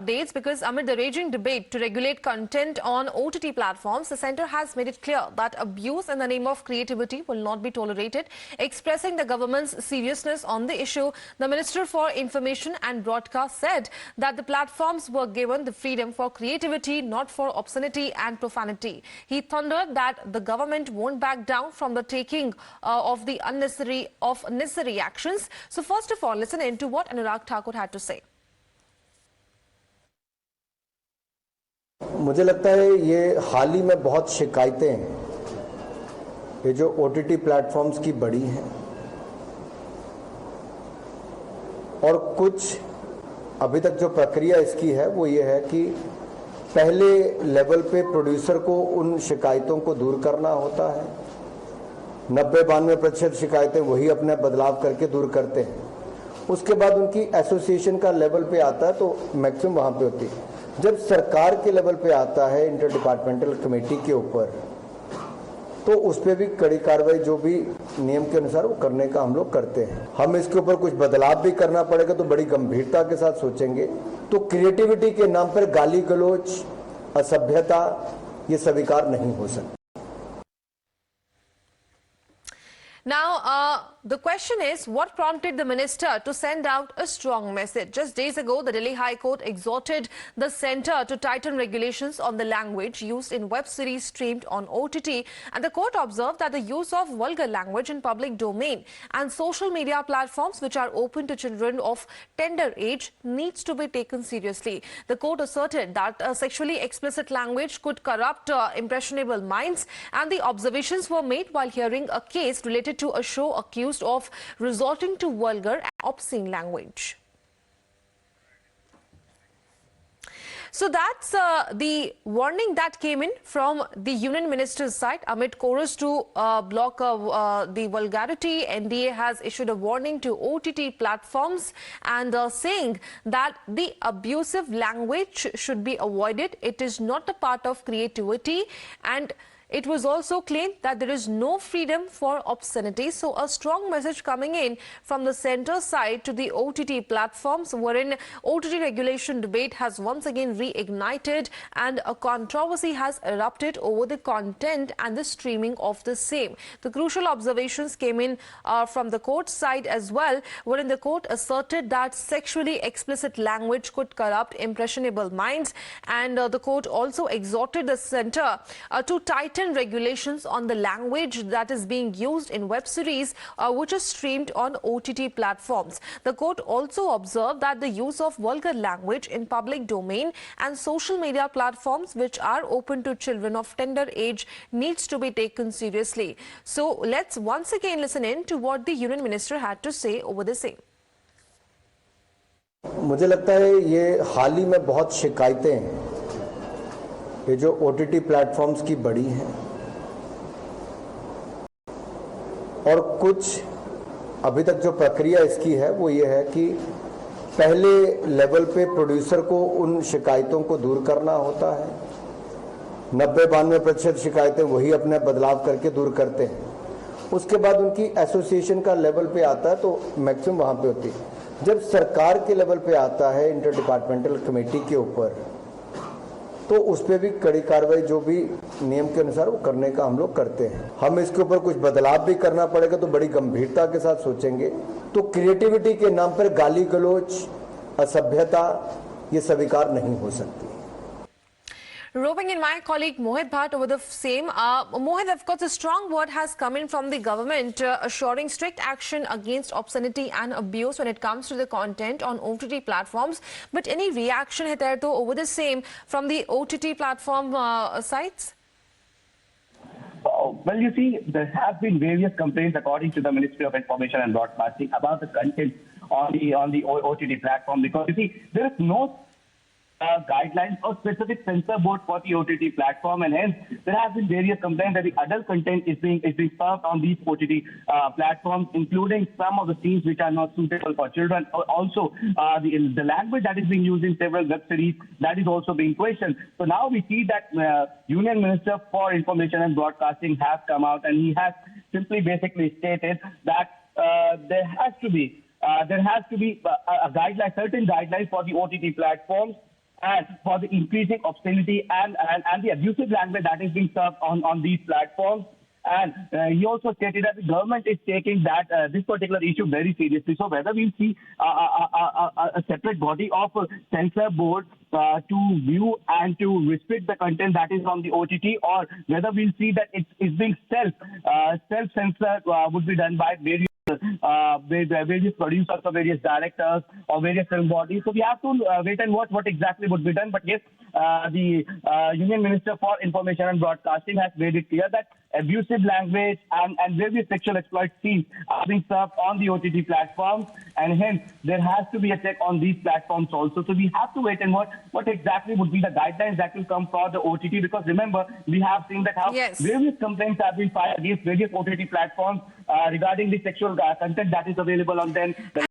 Updates because amid the raging debate to regulate content on OTT platforms, the centre has made it clear that abuse in the name of creativity will not be tolerated. Expressing the government's seriousness on the issue, the Minister for Information and Broadcast said that the platforms were given the freedom for creativity, not for obscenity and profanity. He thundered that the government won't back down from the taking of necessary actions. So first of all, listen in to what Anurag Thakur had to say. मुझे लगता है ये हाल ही में बहुत शिकायतें ये जो OTT platforms की बढ़ी हैं और कुछ अभी तक जो प्रक्रिया इसकी है वो ये है कि पहले लेवल पे प्रोड्यूसर को उन शिकायतों को दूर करना होता है 90-92% शिकायतें वही अपने बदलाव करके दूर करते हैं उसके बाद उनकी एसोसिएशन का लेवल पे आता है तो मैक्सिमम वहाँ पे होती है जब सरकार के लेवल पे आता है इंटर डिपार्टमेंटल कमेटी के ऊपर तो उस पर भी कड़ी कार्रवाई जो भी नियम के अनुसार वो करने का हम लोग करते हैं हम इसके ऊपर कुछ बदलाव भी करना पड़ेगा तो बड़ी गंभीरता के साथ सोचेंगे तो क्रिएटिविटी के नाम पर गाली गलौज असभ्यता ये स्वीकार नहीं हो सकती Now, the question is, what prompted the minister to send out a strong message? Just days ago, the Delhi High Court exhorted the centre to tighten regulations on the language used in web series streamed on OTT. And the court observed that the use of vulgar language in public domain and social media platforms which are open to children of tender age needs to be taken seriously. The court asserted that sexually explicit language could corrupt impressionable minds, and the observations were made while hearing a case related to a show accused of resorting to vulgar and obscene language. So that's the warning that came in from the Union Minister's side amid chorus to block the vulgarity. NDA has issued a warning to OTT platforms and saying that the abusive language should be avoided. It is not a part of creativity, and it was also claimed that there is no freedom for obscenity. So a strong message coming in from the centre side to the OTT platforms, wherein OTT regulation debate has once again reignited and a controversy has erupted over the content and the streaming of the same. The crucial observations came in from the court side as well, wherein the court asserted that sexually explicit language could corrupt impressionable minds, and the court also exhorted the centre to tighten regulations on the language that is being used in web series which is streamed on OTT platforms. The court also observed that the use of vulgar language in public domain and social media platforms which are open to children of tender age needs to be taken seriously. So let's once again listen in to what the Union Minister had to say over the same. मुझे लगता है ये हाल ही में बहुत शिकायतें ये जो OTT platforms की बढ़ी हैं और कुछ अभी तक जो प्रक्रिया इसकी है वो ये है कि पहले लेवल पे प्रोड्यूसर को उन शिकायतों को दूर करना होता है 90-92% शिकायतें वही अपने बदलाव करके दूर करते हैं उसके बाद उनकी एसोसिएशन का लेवल पे आता है तो मैक्सिमम वहाँ पे होती है जब सरकार के लेवल पे आता है इंटर डिपार्टमेंटल कमेटी के ऊपर तो उस पर भी कड़ी कार्रवाई जो भी नियम के अनुसार वो करने का हम लोग करते हैं हम इसके ऊपर कुछ बदलाव भी करना पड़ेगा तो बड़ी गंभीरता के साथ सोचेंगे तो क्रिएटिविटी के नाम पर गाली गलौज असभ्यता ये स्वीकार नहीं हो सकती Roping in my colleague Mohit Bhatt over the same. Mohit, of course, a strong word has come in from the government assuring strict action against obscenity and abuse when it comes to the content on OTT platforms. But any reaction hitherto over the same from the OTT platform sites? Well, you see, there have been various complaints, according to the Ministry of Information and Broadcasting, about the content on the OTT platform, because you see, there is no guidelines or specific censor board for the OTT platform, and hence there have been various complaints that the adult content is being served on these OTT platforms, including some of the scenes which are not suitable for children. Also, the language that is being used in several web series, that is also being questioned. So now we see that Union Minister for Information and Broadcasting has come out, and he has simply basically stated that there has to be a guideline, certain guidelines for the OTT platforms. and for the increasing obscenity and the abusive language that is being served on these platforms. And he also stated that the government is taking this particular issue very seriously. So whether we'll see a separate body of censor board to view and to restrict the content that is on the OTT, or whether we'll see that it's being self-censor would be done by various producers or various directors or various film bodies. So we have to wait and watch what exactly would be done. But yes, the Union Minister for Information and Broadcasting has made it clear that abusive language and various sexual exploit scenes are being served on the OTT platforms, and hence there has to be a check on these platforms also. So we have to wait and watch what exactly would be the guidelines that will come for the OTT, because remember, we have seen that how various complaints have been filed against various OTT platforms regarding the sexual content that is available on them.